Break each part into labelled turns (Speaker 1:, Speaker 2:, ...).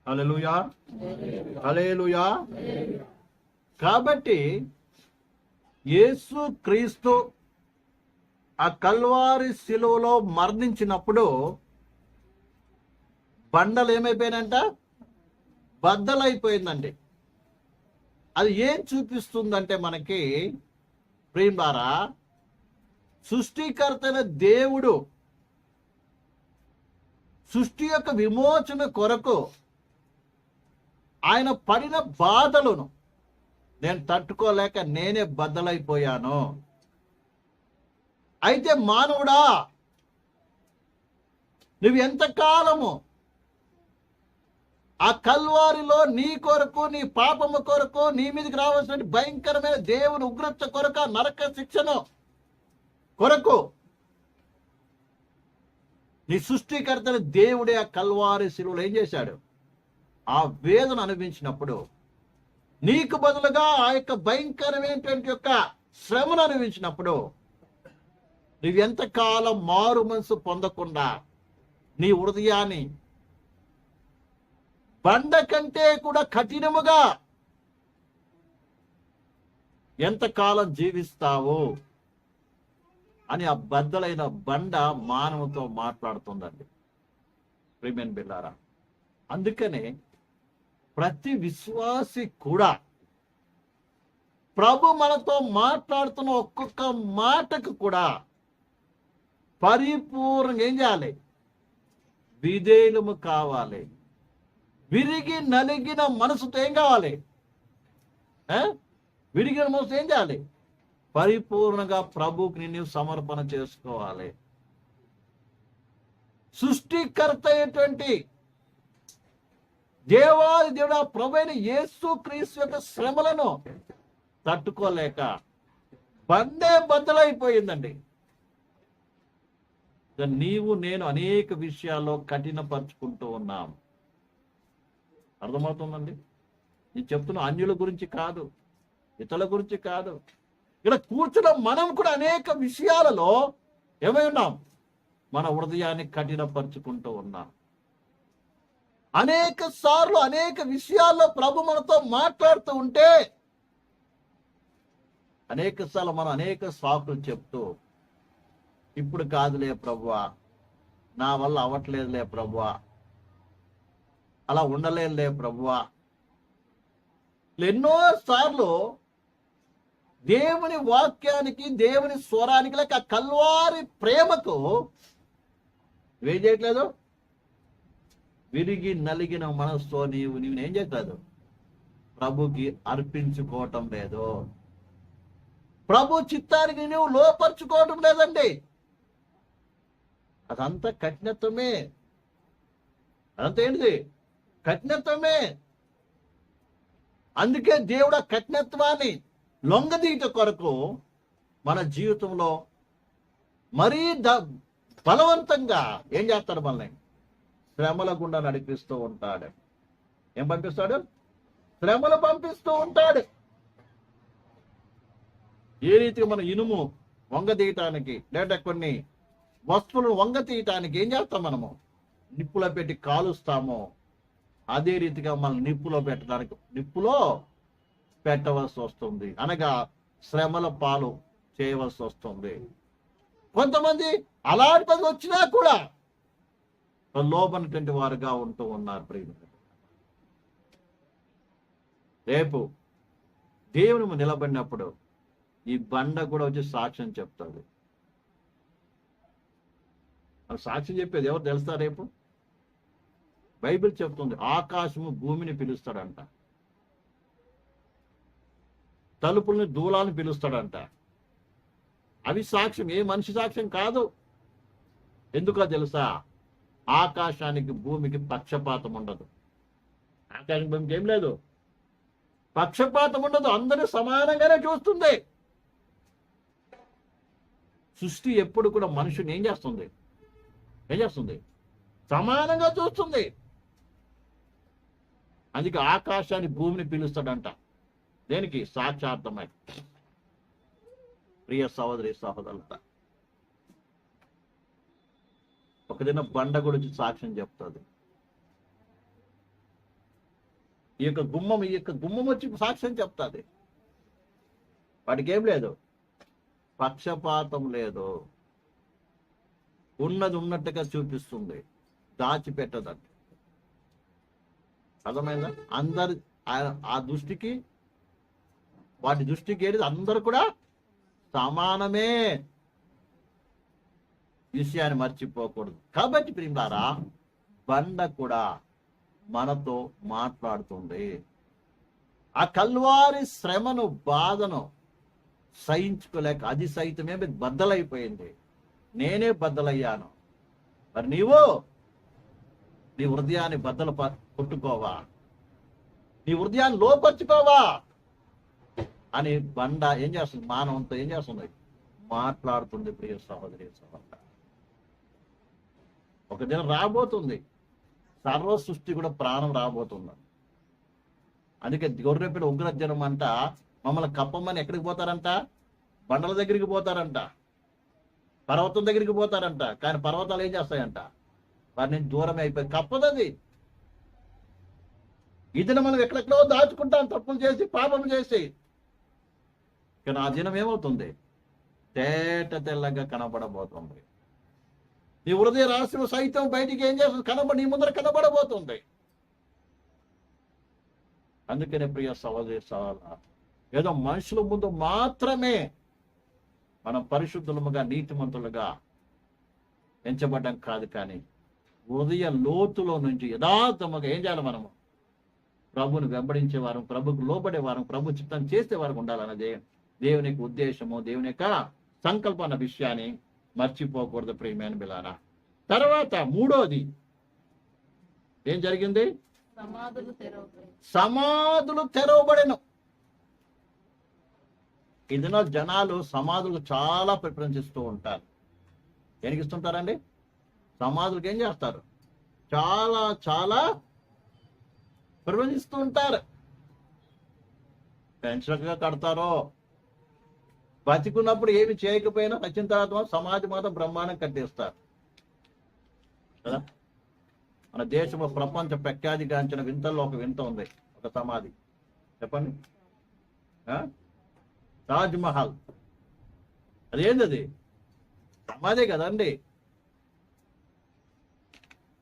Speaker 1: హల్లెలూయా, హల్లెలూయా. కాబట్టి యేసు క్రీస్తు ఆ కల్వారి శిలువలో మరణించినప్పుడు బండలు ఏమైపోయినంట? బద్దలైపోయిందండి. అది ఏం చూపిస్తుందంటే మనకి ప్రియులారా, సృష్టికర్తైన దేవుడు సృష్టి యొక్క విమోచన కొరకు ఆయన పడిన బాధలను నేను తట్టుకోలేక నేనే బద్దలైపోయాను. అయితే మానవుడా, నువ్వు ఎంతకాలము ఆ కల్వారిలో నీ కొరకు, నీ పాపము కొరకు, నీ మీదకి రావాల్సిన భయంకరమైన దేవుని ఉగ్రత కొరకు, ఆ నరక శిక్షను కొరకు నీ సృష్టికర్తని దేవుడే ఆ కల్వారి శిలువలో ఏం చేశాడు? ఆ వేదన అనుభవించినప్పుడు నీకు బదులుగా ఆ యొక్క భయంకరమైనటువంటి యొక్క శ్రమను అనుభవించినప్పుడు నువ్వెంతకాలం మారు మనసు పొందకుండా నీ హృదయాన్ని బండ కంటే కూడా కఠినముగా ఎంతకాలం జీవిస్తావు అని ఆ బద్దలైన బండ మానవుతో మాట్లాడుతుందండి ప్రియమైన బిడ్డారా. అందుకనే ప్రతి విశ్వాసి కూడా ప్రభు మనతో మాట్లాడుతున్న ఒక్కొక్క మాటకు కూడా పరిపూర్ణంగా ఏం చేయాలి? విధేయులము కావాలి. విరిగి నలిగిన మనసుతో ఏం కావాలి? విరిగిన మనసు ఏం చేయాలి? పరిపూర్ణంగా ప్రభుకి నిన్ను సమర్పణ చేసుకోవాలి. సృష్టికర్త అయినటువంటి దేవాది దేవుడు ప్రభువైన యేసు క్రీస్తు యొక్క శ్రమలను తట్టుకోలేక బండే బద్దలైపోయిందండి. నీవు నేను అనేక విషయాల్లో కఠినపరుచుకుంటూ ఉన్నాం. అర్థమవుతుందండి? నేను చెప్తున్న అన్యుల గురించి కాదు, ఇతరుల గురించి కాదు. ఇక్కడ కూర్చున్న మనం కూడా అనేక విషయాలలో ఏమై ఉన్నాం? మన హృదయాన్ని కఠినపరుచుకుంటూ ఉన్నాం. అనేక సార్లు అనేక విషయాల్లో ప్రభు మనతో మాట్లాడుతూ ఉంటే అనేక సార్లు మనం అనేక సాకులు చెప్తూ, ఇప్పుడు కాదులే ప్రభువా, నా వల్ల అవ్వట్లేదులే ప్రభువా, అలా ఉండలేదులే ప్రభువా, ఎన్నో సార్లు దేవుని వాక్యానికి, దేవుని స్వరానికి, లేక కల్వారి ప్రేమకు ఏం చేయట్లేదు? విరిగి నలిగిన మనసుతో నీవు ఏం చేయట్లేదు? ప్రభుకి అర్పించుకోవటం లేదు. ప్రభు చిత్తానికి నువ్వు లోపరుచుకోవటం లేదండి. అదంతా కఠినత్వమే. అదంతా ఏంటిది? కఠినత్వమే. అందుకే దేవుడు ఆ కఠినత్వాన్ని లొంగదీట కొరకు మన జీవితంలో మరీ బలవంతంగా ఏం చేస్తాడు? మనల్ని శ్రమల గుండా నడిపిస్తూ ఉంటాడు. ఏం పంపిస్తాడు? శ్రమలు పంపిస్తూ ఉంటాడు. ఏ రీతిగా మన ఇనుము వంగ తీయటానికి, లేదా కొన్ని వస్తువులను వంగ తీయటానికి ఏం చేస్తాం? మనము నిప్పులో పెట్టి కాలుస్తాము. అదే రీతిగా మనం నిప్పులో పెట్టవలసి వస్తుంది. అనగా శ్రమల పాలు చేయవలసి వస్తుంది. కొంతమంది అలాంటి పది వచ్చినా కూడా లోబనటువంటి వారుగా ఉంటూ ఉన్నారు. ప్రియులు, రేపు దేవుని నిలబడినప్పుడు ఈ బండ కూడా వచ్చి సాక్ష్యం చెప్తాడు. సాక్ష్యం చెప్పేది ఎవరు తెలుసా? రేపు బైబిల్ చెప్తుంది, ఆకాశము భూమిని పిలుస్తాడంట, తలుపుల్ని దూలాన్ని పిలుస్తాడంట. అవి సాక్ష్యం, ఏ మనిషి సాక్ష్యం కాదు. ఎందుకో తెలుసా? ఆకాశానికి భూమికి పక్షపాతం ఉండదు. ఆకాశం భూమికి ఏం లేదు, పక్షపాతం ఉండదు. అందరూ సమానంగానే చూస్తుంది. సృష్టి ఎప్పుడు కూడా మనుషుని ఏం చేస్తుంది? సమానంగా చూస్తుంది. అందుకే ఆకాశాన్ని భూమిని పిలుస్తాడంట. దేనికి? సాక్షార్థమై. ప్రియ సహోదరి సహోదరులతో, ఒక దిన బండ గురించి సాక్ష్యం చెప్తుంది. ఈ యొక్క గుమ్మం వచ్చి సాక్ష్యం చెప్తాది. వాటికి ఏం లేదు, పక్షపాతం లేదు, ఉన్నది ఉన్నట్టుగా చూపిస్తుంది, దాచిపెట్టదండి. అర్థమైందా? అందరు ఆ దృష్టికి, వాటి దృష్టికి ఏది అందరు కూడా సమానమే. విషయాన్ని మర్చిపోకూడదు. కాబట్టి ప్రియులారా, బండ కూడా మనతో మాట్లాడుతుంది. ఆ కల్వారి శ్రమను, బాధను సహించుకోలేక అది సైతమే బద్దలైపోయింది. నేనే బద్దలయ్యాను. మరి నీవు నీ హృదయాన్ని బద్దలు కొట్టుకోవా, నీ హృదయాన్ని లోపరుచుకోవా అని బండ ఏం చేస్తుంది? మానవంతో ఏం చేస్తుంది? మాట్లాడుతుంది. ప్రియ సహోదరి సహోదరు, ఒక దినం రాబోతుంది, సర్వ సృష్టి కూడా ప్రాణం రాబోతుంది. అందుకే గొర్రెపిల్ల ఉగ్ర జనం అంట మమ్మల్ని కప్పమని ఎక్కడికి పోతారంట? బండల దగ్గరికి పోతారంట, పర్వతం దగ్గరికి పోతారంట. కానీ పర్వతాలు ఏం చేస్తాయంట? వారి నుంచి దూరమే అయిపోయి కప్పదది. ఇది మనం ఎక్కడెక్కడో దాచుకుంటాం, తప్పులు చేసి, పాపం చేసి. కానీ ఆ దినం ఏమవుతుంది? తేట తెల్లగా కనబడబోతుంది. నీ హృదయ రహస్యం సైతం బయటికి ఏం చేస్తుంది? నీ ముందర కనబడబోతుంది. అందుకనే ప్రియ సహోదరి సహోదరులారా, ఏదో మనుషుల ముందు మాత్రమే మనం పరిశుద్ధులముగా, నీతిమంతులుగా ఎంచబడ్డం కాదు, కానీ హృదయ లోతులో నుంచి యథార్థముగా ఏం చేయాలి? మనము ప్రభుని వెంబడించేవారు, ప్రభుకు లోబడేవారు, ప్రభు చిత్తం చేసేవారు ఉండాలన్నదే దేవునికి ఉద్దేశము, దేవుని యొక్క సంకల్పం అన్న విషయాన్ని మర్చిపోకూడదు ప్రియమైన బిలారా. తర్వాత మూడోది ఏం జరిగింది? సమాధులు తెరవబడెను. ఇదిలో జనాలు సమాధులకు చాలా ప్రిఫరెన్స్ ఇస్తూ ఉంటారు. దేనికి ఇస్తుంటారండి? సమాధులకు ఏం చేస్తారు? చాలా చాలా ప్రిఫరెన్స్ ఇస్తూ ఉంటారు. పెంచగా కడతారో, బతికున్నప్పుడు ఏమి చేయకపోయినా వచ్చిన తర్వాత సమాధి మాత్రం బ్రహ్మాండం కట్టేస్తారు కదా. మన దేశంలో ప్రపంచ ప్రఖ్యాతిగాంచిన వింతల్లో ఒక వింత ఉంది, ఒక సమాధి. చెప్పండి. తాజ్ మహల్. అదేంటది? సమాధే కదండి.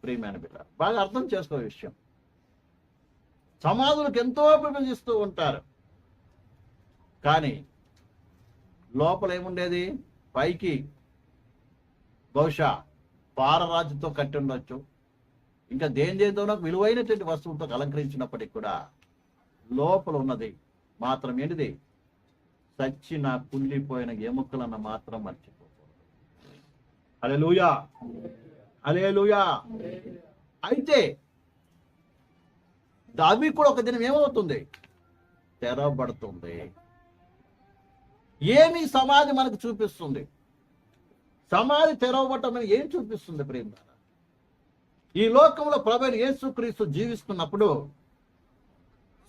Speaker 1: ప్రియమైన బిడ్డ, బాగా అర్థం చేసుకో విషయం. సమాధులకు ఎంతో ప్రపంచిస్తూ ఉంటారు, కానీ లోపల ఏముండేది? పైకి బహుశా పారరాజుతో కట్టి ఉండొచ్చు, ఇంకా దేనితో విలువైనటువంటి వస్తువులతో అలంకరించినప్పటికీ కూడా లోపల ఉన్నది మాత్రం ఏంటిది? చచ్చిన, కుళ్ళిపోయిన ఎముకలన్న మాత్రం మర్చిపోకూడదు. హల్లెలూయా, హల్లెలూయా. అయితే అవి కూడా ఒక దినం ఏమవుతుంది? తెరవబడుతుంది. ఏమి సమాధి మనకు చూపిస్తుంది? సమాధి తెరవబడటం అని ఏం చూపిస్తుంది ప్రేమ? ఈ లోకంలో ప్రభువైన యేసుక్రీస్తు జీవిస్తున్నప్పుడు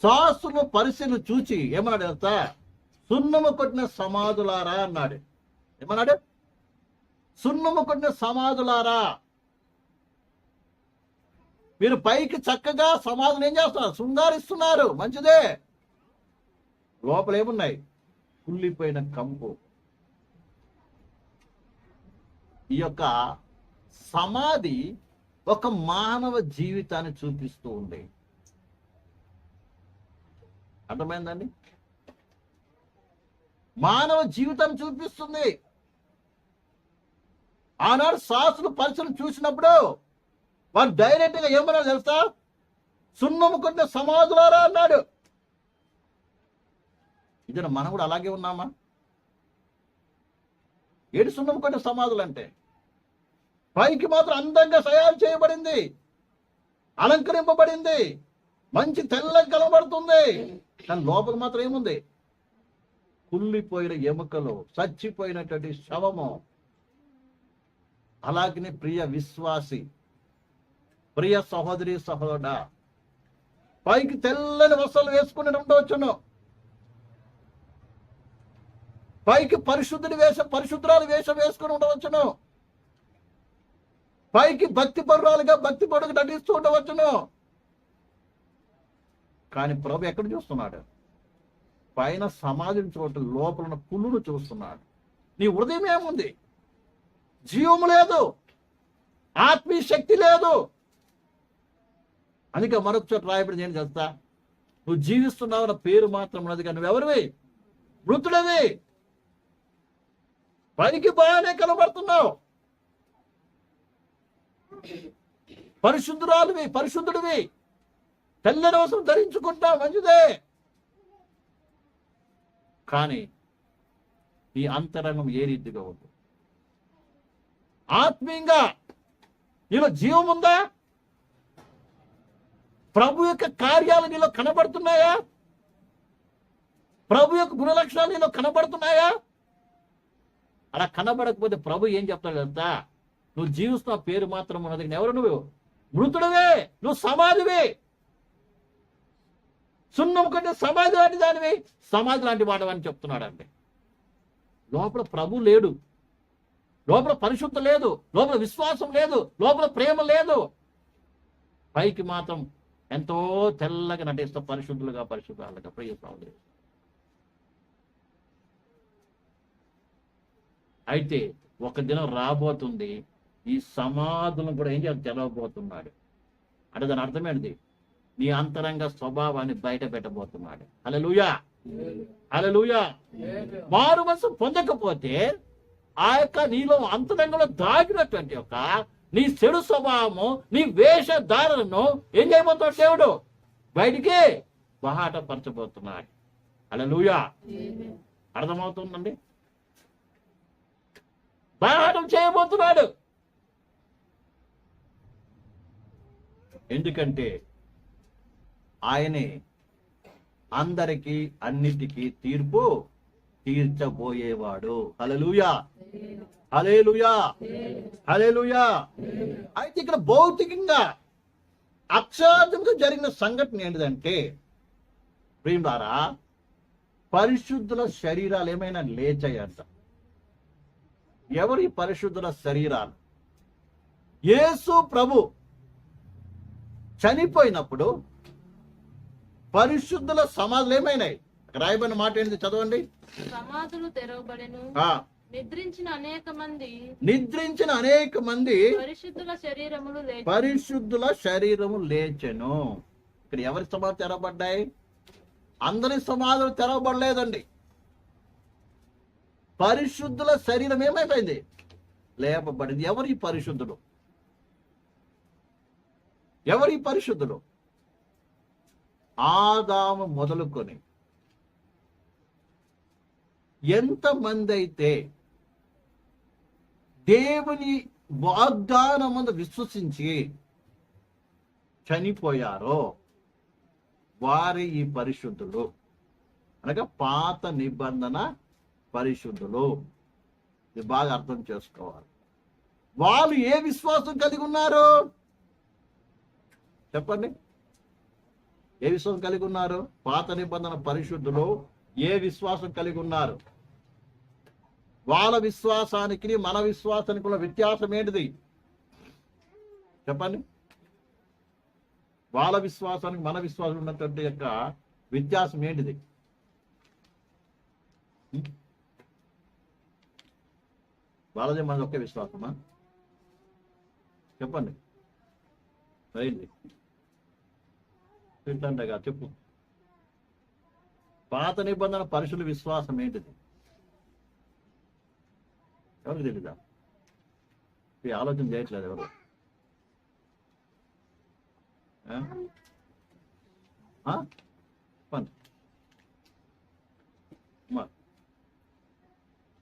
Speaker 1: శాస్త్రులు పరిశీలన చూచి ఏమన్నాడు తెలుసా? సున్నము కొట్టిన సమాధులారా అన్నాడు. ఏమన్నాడు? సున్నము కొట్టిన సమాధులారా, మీరు పైకి చక్కగా సమాధులు ఏం చేస్తున్నారు? శృంగారిస్తున్నారు, మంచిదే. లోపల ఏమున్నాయి? కుళ్ళిపోయిన కంపు. ఈ యొక్క సమాధి ఒక మానవ జీవితాన్ని చూపిస్తూ ఉంది. అర్థమైందండి? మానవ జీవితాన్ని చూపిస్తుంది. ఆనాడు శాస్త్రులు పరిచయం చూసినప్పుడు వారు డైరెక్ట్ గా ఏమన్నా తెలుసా? సున్నము కొట్టిన సమాధులారా అన్నాడు. ఇదే మనం కూడా అలాగే ఉన్నామా? ఏడు సున్నము కొట్టిన సమాధులు అంటే పైకి మాత్రం అందంగా తయారు చేయబడింది, అలంకరింపబడింది, మంచి తెల్లగా కనబడుతుంది, కానీ లోపల మాత్రం ఏముంది? కుళ్ళిపోయిన ఎముకలు, చచ్చిపోయినటువంటి శవము. అలాగనే ప్రియ విశ్వాసి, ప్రియ సహోదరి సహోదరుడా, పైకి తెల్లని వస్త్రాలు వేసుకుని ఉండవచ్చును, పైకి పరిశుద్ధురాలు వేషం వేసుకుని ఉండవచ్చును, పైకి భక్తి పరురాలుగా భక్తి పరుడుగా నటిస్తూ ఉండవచ్చును, కానీ ప్రభు ఎక్కడ చూస్తున్నాడు? పైన సమాధిని చోట లోపల ఉన్న పుల్లును చూస్తున్నాడు. నీ హృదయం ఏముంది? జీవము లేదు, ఆత్మీయ శక్తి లేదు. అందుకే మరొక చోట రాయబడి ఏం చేస్తా, నువ్వు జీవిస్తున్నావు పేరు మాత్రం ఉన్నది కానీ నువ్వెవరివి? మృతుడవి. పైకి బాగానే కనబడుతున్నావు, పరిశుద్ధురాలువి, పరిశుద్ధుడివి, తెల్లని వస్త్రం ధరించుకుంటావు, మంచిదే. కానీ ఈ అంతరంగం ఏ రీతిగా ఉంది? ఆత్మీయంగా నీలో జీవం ఉందా? ప్రభు యొక్క కార్యాలు నీలో కనబడుతున్నాయా? ప్రభు యొక్క గుణలక్షణాలు నీలో కనబడుతున్నాయా? అలా కనబడకపోతే ప్రభు ఏం చెప్తాడు కదా, నువ్వు జీవిస్తున్న పేరు మాత్రం ఉన్నది, ఎవరు నువ్వు? మృతుడివే, నువ్వు సమాధివే. సున్నం కంటే సమాధి లాంటి దానివి, సమాధి లాంటి వాడవని చెప్తున్నాడు. అంటే లోపల ప్రభు లేడు, లోపల పరిశుద్ధ లేదు, లోపల విశ్వాసం లేదు, లోపల ప్రేమ లేదు. పైకి మాత్రం ఎంతో తెల్లగా నటిస్తూ పరిశుద్ధులుగా పరిశుద్ధాలుగా ప్రియ సహోదరులు. అయితే ఒక దినం రాబోతుంది, ఈ సమాధులను కూడా ఏం చేయాలి? తెలవబోతున్నాడు. అంటే దాని అర్థమేంటిది? నీ అంతరంగ స్వభావాన్ని బయట పెట్టబోతున్నాడు. హల్లెలూయా, హల్లెలూయా. మారు మనసు పొందకపోతే ఆ యొక్క నీలో అంతరంగంలో దాగినటువంటి యొక్క నీ చెడు స్వభావము, నీ వేషధారణను ఏం చేయబోతున్నాడు దేవుడు? బయటికి బహాటపరచబోతున్నాడు. హల్లెలూయా. అర్థమవుతుందండి? బహాటం చేయబోతున్నాడు. ఎందుకంటే ఆయనే అందరికీ అన్నిటికీ తీర్పు తీర్చబోయేవాడు. హల్లెలూయా, హల్లెలూయా, హల్లెలూయా. అయితే ఇక్కడ భౌతికంగా అక్షరార్థంగా జరిగిన సంఘటన ఏంటిదంటే, ప్రియులారా, పరిశుద్ధుల శరీరాలు ఏమైనా లేచాయంట. ఎవరి పరిశుద్ధుల శరీరాలు? యేసు ప్రభు చనిపోయినప్పుడు పరిశుద్ధుల సమాధులు ఏమైనాయి? రాయబడిన మాట ఏంటి? చదవండి.
Speaker 2: సమాధులు తెరవబడెను, నిద్రించిన అనేక మంది
Speaker 1: పరిశుద్ధుల శరీరము లేచెను. ఇక్కడ ఎవరి సమాధులు తెరవబడ్డాయి? అందరి సమాధులు తెరవబడలేదండి. పరిశుద్ధుల శరీరం ఏమైపోయింది? లేపబడింది. ఎవరి పరిశుద్ధుడు? ఎవరి పరిశుద్ధుడు? ఆదాము మొదలుకొని ఎంతమంది అయితే దేవుని వాగ్దానమందు విశ్వసించి చనిపోయారో వారి ఈ పరిశుద్ధులు, అనగా పాత నిబంధన పరిశుద్ధులు. ఇది బాగా అర్థం చేసుకోవాలి. వాళ్ళు ఏ విశ్వాసం కలిగి ఉన్నారు? చెప్పండి, ఏ విశ్వాసం కలిగి ఉన్నారు? పాత నిబంధన పరిశుద్ధులు ఏ విశ్వాసం కలిగి ఉన్నారు? వాళ్ళ విశ్వాసానికి మన విశ్వాసానికి ఉన్న వ్యత్యాసం ఏంటిది? చెప్పండి. వాళ్ళ విశ్వాసానికి మన విశ్వాసం ఉన్నటువంటి యొక్క వ్యత్యాసం ఏంటిది? వాళ్ళదే మనది ఒకే విశ్వాసమా? చెప్పండి. అయింది ఏంటంటగా చెప్పు. పాత నిబంధన పరిశుద్ధ విశ్వాసం ఏంటిది? ఎవరికి తెలీదా? ఈ ఆలోచన చేయట్లేదు ఎవరు?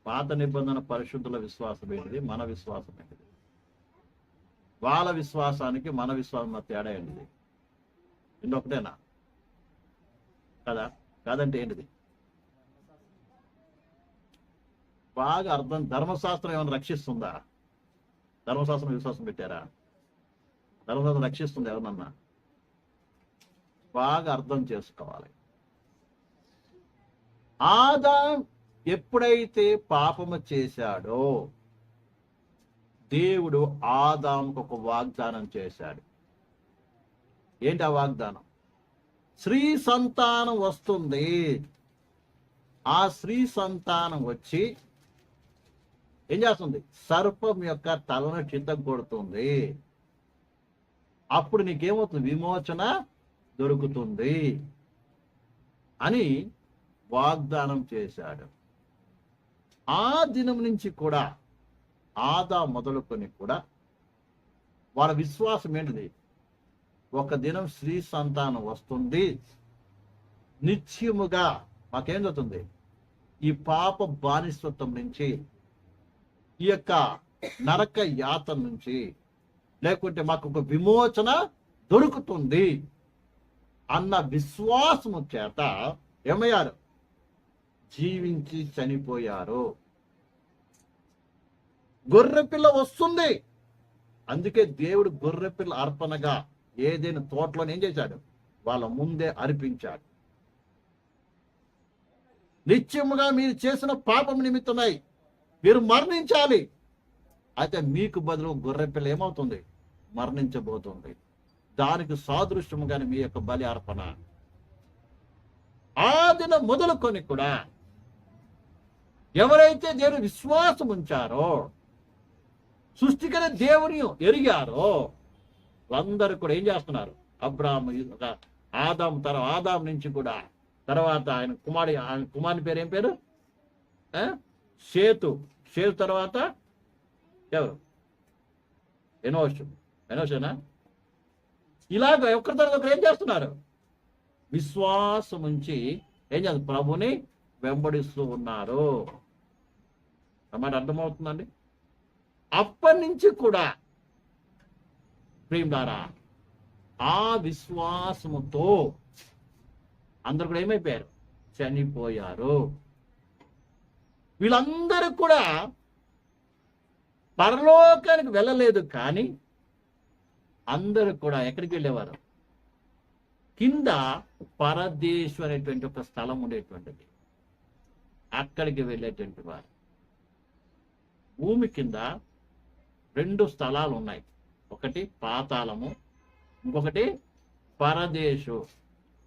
Speaker 1: పాత నిబంధన పరిశుద్ధుల విశ్వాసం ఏంటిది? మన విశ్వాసం ఏంటిది? వాళ్ళ విశ్వాసానికి మన విశ్వాసం తేడా ఏంటిది? ఇంకొకటేనా? కదా? కాదంటే ఏంటిది? బాగా అర్థం. ధర్మశాస్త్రం ఏమైనా రక్షిస్తుందా? ధర్మశాస్త్రం విశ్వాసం పెట్టారా? ధర్మశాస్త్రం రక్షిస్తుంది ఎవరన్నా? బాగా అర్థం చేసుకోవాలి. ఆదాం ఎప్పుడైతే పాపము చేశాడో దేవుడు ఆదాముకు ఒక వాగ్దానం చేశాడు. ఏంటి ఆ వాగ్దానం? స్త్రీ సంతానం వస్తుంది. ఆ స్త్రీ సంతానం వచ్చి ఏం చేస్తుంది? సర్పం యొక్క తలను చిత్తం కొడుతుంది. అప్పుడు నీకేమవుతుంది? విమోచన దొరుకుతుంది అని వాగ్దానం చేశాడు. ఆ దినం నుంచి కూడా ఆదా మొదలుకొని కూడా వాళ్ళ విశ్వాసం ఏంటిది? ఒక దినం స్త్రీ సంతానం వస్తుంది, నిత్యముగా మాకేం జరుగుతుంది? ఈ పాప బానిసత్వం నుంచి, ఈ యొక్క నరక యాతన నుంచి, లేకుంటే మాకు ఒక విమోచన దొరుకుతుంది అన్న విశ్వాసము చేత ఏమయ్యారు? జీవించి చనిపోయారు. గొర్రెపిల్ల వస్తుంది. అందుకే దేవుడు గొర్రెపిల్ల అర్పణగా ఏదైనా తోటలోనే ఏం చేశాడు? వాళ్ళ ముందే అర్పించాడు. నిత్యముగా మీరు చేసిన పాపం నిమిత్తమై మీరు మరణించాలి. అయితే మీకు బదులు గొర్రెపిల్ల ఏమవుతుంది? మరణించబోతుంది. దానికి సాదృశ్యముగానే మీ యొక్క బలి అర్పణ. ఆ దినం మొదలుకొని కూడా ఎవరైతే దేవుని విశ్వాసం ఉంచారో, సృష్టికర దేవుని ఎరిగారో, వాళ్ళందరూ కూడా ఏం చేస్తున్నారు? అబ్రాహాము, ఆదాం నుంచి కూడా తర్వాత ఆయన కుమారుని పేరు ఏం పేరు? షేతు తర్వాత ఎవరు? ఎనోషేనా? ఇలాగ ఒక్కరి తర్వాత ఒకరు ఏం చేస్తున్నారు? విశ్వాసం ఉంచి ఏం చేస్తారు? ప్రభుని వెంబడిస్తూ ఉన్నారు. అన్నమాట అర్థమవుతుందండి. అప్పటి నుంచి కూడా ప్రియులారా ఆ విశ్వాసముతో అందరు కూడా ఏమైపోయారు? చనిపోయారు. వీళ్ళందరూ కూడా పరలోకానికి వెళ్ళలేదు, కానీ అందరూ కూడా ఎక్కడికి వెళ్ళేవారు? కింద పరదేశం అనేటువంటి ఒక స్థలం ఉండేటువంటిది, అక్కడికి వెళ్ళేటువంటి వారు. భూమి కింద 2 స్థలాలు ఉన్నాయి. ఒకటి పాతాళము, ఇంకొకటి పరదేశు.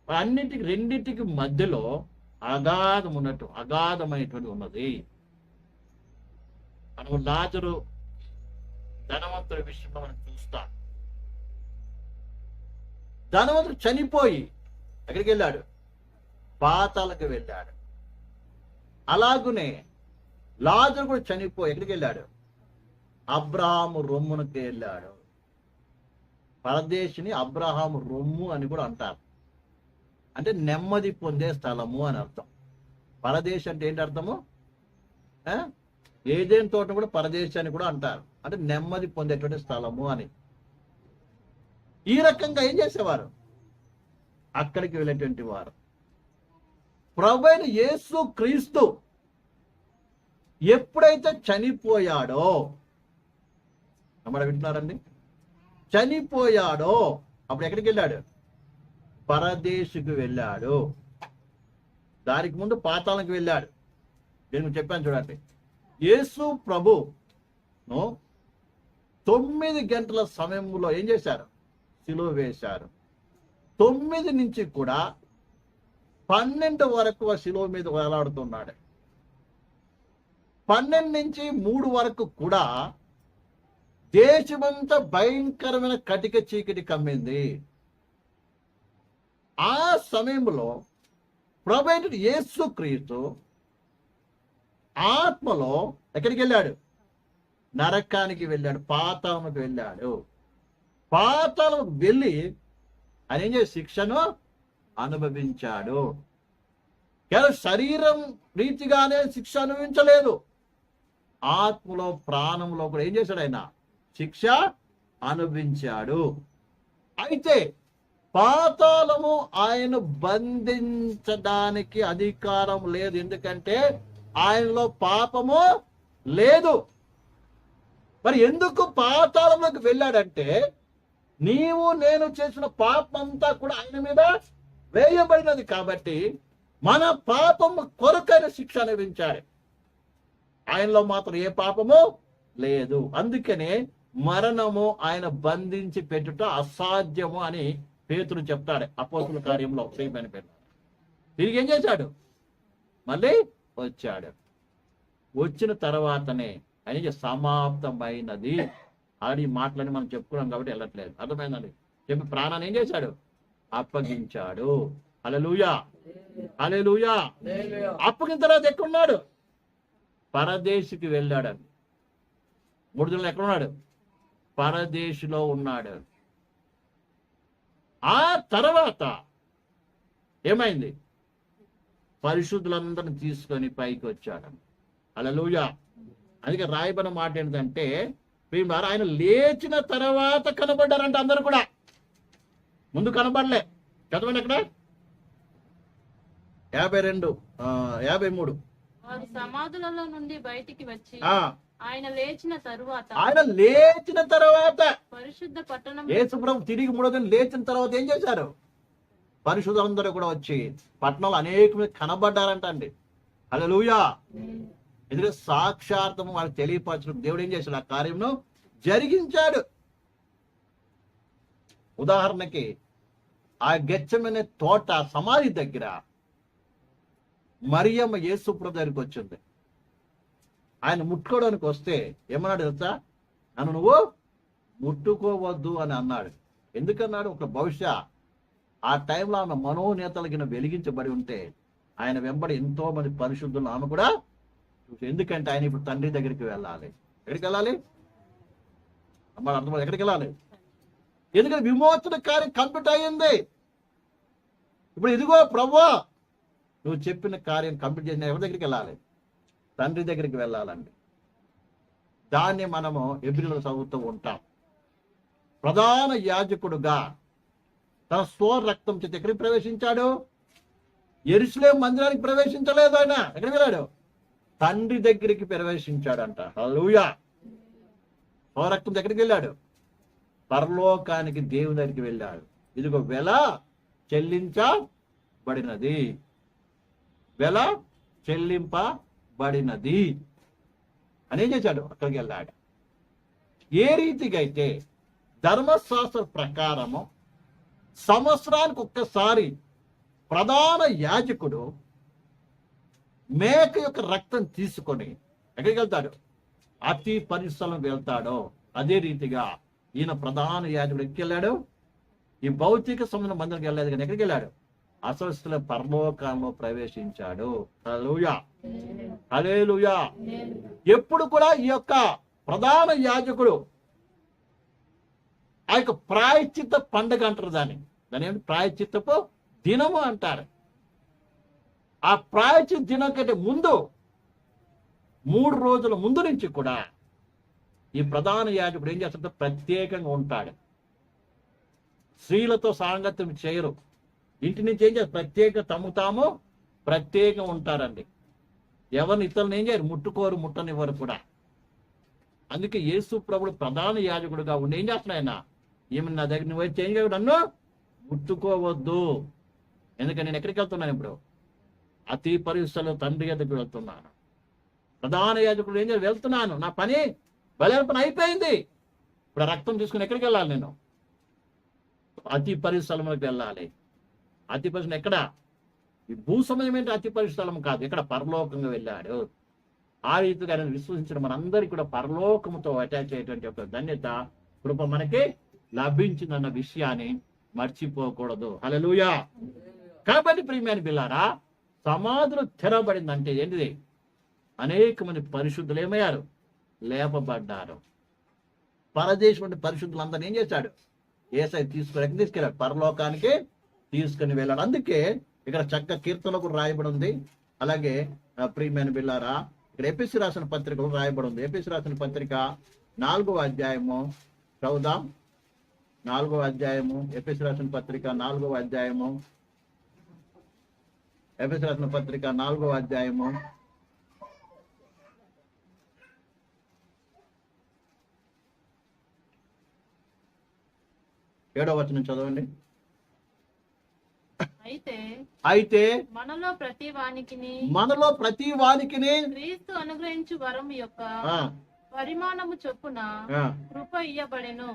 Speaker 1: రెండింటికి మధ్యలో అగాధమైనటువంటి ఉన్నది. మనం లాజరు ధనవంతుడి విషయంలో మనం చూస్తాం. ధనవంతుడు చనిపోయి ఎక్కడికి వెళ్ళాడు? పాతాళకు వెళ్ళాడు. అలాగునే లాజరు కూడా చనిపోయి ఎక్కడికి వెళ్ళాడు? అబ్రహాము రొమ్మునకి వెళ్ళాడు. పరదేశిని అబ్రహాము రొమ్ము అని కూడా అంటారు. అంటే నెమ్మది పొందే స్థలము అని అర్థం. పరదేశం అంటే ఏంటి అర్థము? ఏదేని తోట కూడా పరదేశాన్ని కూడా అంటారు. అంటే నెమ్మది పొందేటువంటి స్థలము అని. ఈ రకంగా ఏం చేసేవారు? అక్కడికి వెళ్ళేటువంటి వారు. ప్రభువైన యేసు క్రీస్తు ఎప్పుడైతే చనిపోయాడో, వింటున్నారండి? చనిపోయాడో అప్పుడు ఎక్కడికి వెళ్ళాడు? పరదేశుకు వెళ్ళాడు. దానికి ముందు పాతాళానికి వెళ్ళాడు. నేను చెప్పాను చూడండి. యేసు ప్రభు 9 గంటల సమయంలో ఏం చేశారు? సిలువ వేశారు. 9 నుంచి కూడా 12 వరకు ఆ సిలువ మీద వేలాడుతున్నాడు. 12 నుంచి 3 వరకు కూడా దేశమంతా భయంకరమైన కటిక చీకటి కమ్మింది. ఆ సమయంలో ప్రభువైన యేసు క్రీస్తు ఆత్మలో ఎక్కడికి వెళ్ళాడు? నరకానికి వెళ్ళాడు, పాతాళముకు వెళ్ళాడు. పాతాళముకు వెళ్ళి ఆయన ఏం చేసి శిక్షను అనుభవించాడు. కేవలం శరీరం రీతిగానే శిక్ష అనుభవించలేదు, ఆత్మలో ప్రాణంలో కూడా ఏం చేశాడు? ఆయన శిక్ష అనుభవించాడు. అయితే పాతాళము ఆయన బంధించడానికి అధికారం లేదు. ఎందుకంటే ఆయనలో పాపము లేదు. మరి ఎందుకు పాతాళంలోకి వెళ్ళాడంటే, నీవు నేను చేసిన పాపం అంతా కూడా ఆయన మీద వేయబడినది కాబట్టి మన పాపము కొరకైన శిక్ష అనుభవించాడు. ఆయనలో మాత్రం ఏ పాపము లేదు. అందుకనే మరణము ఆయన బంధించి పెట్టుట అసాధ్యము అని పేతురు చెప్తాడు అపోస్తుల కార్యంలో ప్రియమైన పేరు. తిరిగి ఏం చేశాడు? మళ్ళీ వచ్చాడు. వచ్చిన తర్వాతనే ఆయన సమాప్తమైనది. ఆడి మాటలని మనం చెప్పుకున్నాం కాబట్టి వెళ్ళట్లేదు. అర్థమైందండి? చెప్పి ప్రాణాన్ని ఏం చేశాడు? అప్పగించాడు. హల్లెలూయా, హల్లెలూయా. అప్పగిన తర్వాత ఎక్కడున్నాడు? పరదేశికి వెళ్ళాడు. 3 దినాలు ఎక్కడున్నాడు? పరదేశిలో ఉన్నాడు. ఆ తర్వాత ఏమైంది? పరిశుద్ధులందరిని తీసుకొని పైకి వచ్చాడు. హల్లెలూయా. అందుకే రాయబడిన మాట ఏంటంటే ప్రియులారా, ఆయన లేచిన తర్వాత కనబడ్డారంట అందరూ కూడా. ముందు కనబడలే. చదవండి అక్కడ 53.
Speaker 2: వారు సమాధులలో నుండి బయటికి వచ్చి ఆయన లేచిన తరువాత పరిశుద్ధ పట్టణం
Speaker 1: యేసుప్రభు తిరిగి 3వ దినం లేచిన తర్వాత ఏం చేశారు? పరిశుద్ధులందరూ కూడా వచ్చి పట్టణంలో అనేక మంది కనబడ్డారంట అండి. హల్లెలూయా. ఎందుకంటే సాక్షార్థము వాళ్ళకి తెలియపరచడం దేవుడు ఏం చేశాడు? ఆ కార్యంను జరిగించాడు. ఉదాహరణకి ఆ గెత్సెమనే తోట సమాధి దగ్గర మరియమ్మ యేసుప్రభు దగ్గరికి వచ్చింది. ఆయన ముట్టుకోవడానికి వస్తే ఏమన్నాడు తెలుసా? నన్ను నువ్వు ముట్టుకోవద్దు అని అన్నాడు. ఎందుకన్నాడు? ఒక బహుశా ఆ టైంలో ఆమె మనోనేతలకి వెలిగించబడి ఉంటే ఆయన వెంబడి ఎంతో మంది పరిశుద్ధులు ఆమె కూడా చూసి. ఎందుకంటే ఆయన ఇప్పుడు తండ్రి దగ్గరికి వెళ్ళాలి. ఎక్కడికి వెళ్ళాలి? అమ్మ అర్థం. ఎక్కడికి వెళ్ళాలి? ఎందుకంటే విమోచన కార్యం కంప్లీట్ అయ్యింది. ఇప్పుడు ఇదిగో ప్రభువా నువ్వు చెప్పిన కార్యం కంప్లీట్ చేసిన ఎవరి దగ్గరికి వెళ్ళాలి? తండ్రి దగ్గరికి వెళ్ళాలండి. దాన్ని మనము హెబ్రీయులో చదువుతూ ఉంటాం. ప్రధాన యాజకుడుగా తన స్వ రక్తం చేత ఎక్కడికి ప్రవేశించాడు? యెరూషలేము మందిరానికి ప్రవేశించలేదు. ఆయన ఎక్కడికి వెళ్ళాడు? తండ్రి దగ్గరికి ప్రవేశించాడంట. హల్లెలూయా. స్వ రక్తం ఎక్కడికి వెళ్ళాడు? పరలోకానికి, దేవుని దగ్గరికి వెళ్ళాడు. ఇదిగో వెల చెల్లించబడినది, వెల చెల్లింపబడినది అని చేశాడు. అక్కడికి వెళ్ళాడు. ఏ రీతిగా అయితే ధర్మశాస్త్ర ప్రకారము సంవత్సరానికి ఒక్కసారి ప్రధాన యాజకుడు మేక యొక్క రక్తం తీసుకొని ఎక్కడికి వెళ్తాడు? అతి పరిస్థలం వెళ్తాడో అదే రీతిగా ఈయన ప్రధాన యాజకుడు ఎక్కడికి వెళ్ళాడు? ఈ భౌతిక సంబంధం మందిరికి వెళ్ళలేదు కానీ ఎక్కడికి వెళ్ళాడు? అసలు పరలోకంలో ప్రవేశించాడు. హల్లెలూయా, హల్లెలూయా. ఎప్పుడు కూడా ఈ యొక్క ప్రధాన యాజకుడు ఆ యొక్క ప్రాయశ్చిత్త పండుగ అంటారు. దాన్ని ఏమిటి? ప్రాయశ్చిత్తపు దినము అంటారు. ఆ ప్రాయశ్చిత్త దినం కంటే ముందు 3 రోజుల ముందు నుంచి కూడా ఈ ప్రధాన యాజకుడు ఏం చేస్తాడంటే ప్రత్యేకంగా ఉంటాడు. స్త్రీలతో సాంగత్యం చేయరు. ఇంటి నుంచి ఏం చేస్తారు? ప్రత్యేక తమ తాము ప్రత్యేకంగా ఉంటారండి. ఎవరిని ఇతరులను ఏం చేయరు? ముట్టుకోరు, ముట్టనివ్వరు కూడా. అందుకే యేసు ప్రభుడు ప్రధాన యాజకుడుగా ఉండి ఏం చేస్తున్నాడు? ఆయన ఏమన్నా నా దగ్గర నువ్వు చేంజ్ చేయడు, నన్ను ముట్టుకోవద్దు. ఎందుకంటే నేను ఎక్కడికి వెళ్తున్నాను? ఇప్పుడు అతి పరిస్థితుల్లో తండ్రి దగ్గరికి వెళ్తున్నాను. ప్రధాన యాజకుడు ఏం చేయాలి? వెళ్తున్నాను, నా పని బలైన పని అయిపోయింది. ఇప్పుడు రక్తం తీసుకుని ఎక్కడికి వెళ్ళాలి? నేను అతి పరిస్థలంలోకి వెళ్ళాలి. అతి పరిస్థితి ఎక్కడ? ఈ భూ సమయమేంటి? అతి పరిస్థలం కాదు, ఇక్కడ పరలోకంగా వెళ్ళాడు. ఆ రీతిగా ఆయన విశ్వసించిన మనందరికీ కూడా పరలోకముతో అటాచ్ అయ్యేటువంటి ఒక ధన్యత, కృప మనకి లభించిందన్న విషయాన్ని మర్చిపోకూడదు. హల్లెలూయా. కాబట్టి ప్రియమైన బిల్లారా, సమాధులు తెరవబడిందంటే ఏంటిది? అనేక మంది పరిశుద్ధులు ఏమయ్యారు? లేపబడ్డారు. పరదేశం నుండి పరిశుద్ధులందరినీ ఏం చేశాడు? యేసయ్య తీసుకెళ్ళాడు, పరలోకానికి తీసుకుని వెళ్ళాడు. అందుకే ఇక్కడ చక్క కీర్తనలు కూడా రాయబడి ఉంది. అలాగే ప్రియమైన బిల్లారా, ఇక్కడ ఎపిసి రాసిన పత్రికలు రాయబడి ఉంది. ఎపిసి రాసిన పత్రిక 4వ అధ్యాయము చదువుదాం. 4వ అధ్యాయము, ఎపిసి రాసిన పత్రిక 4వ అధ్యాయము, ఎపిసి రాసిన పత్రిక 4వ అధ్యాయము 7వ వచనం చదవండి. అయితే
Speaker 2: మనలో ప్రతి వానికిని క్రీస్తు అనుగ్రహించు వరం యొక్క పరిమాణము చొప్పున కృప ఇయ్యబడెను.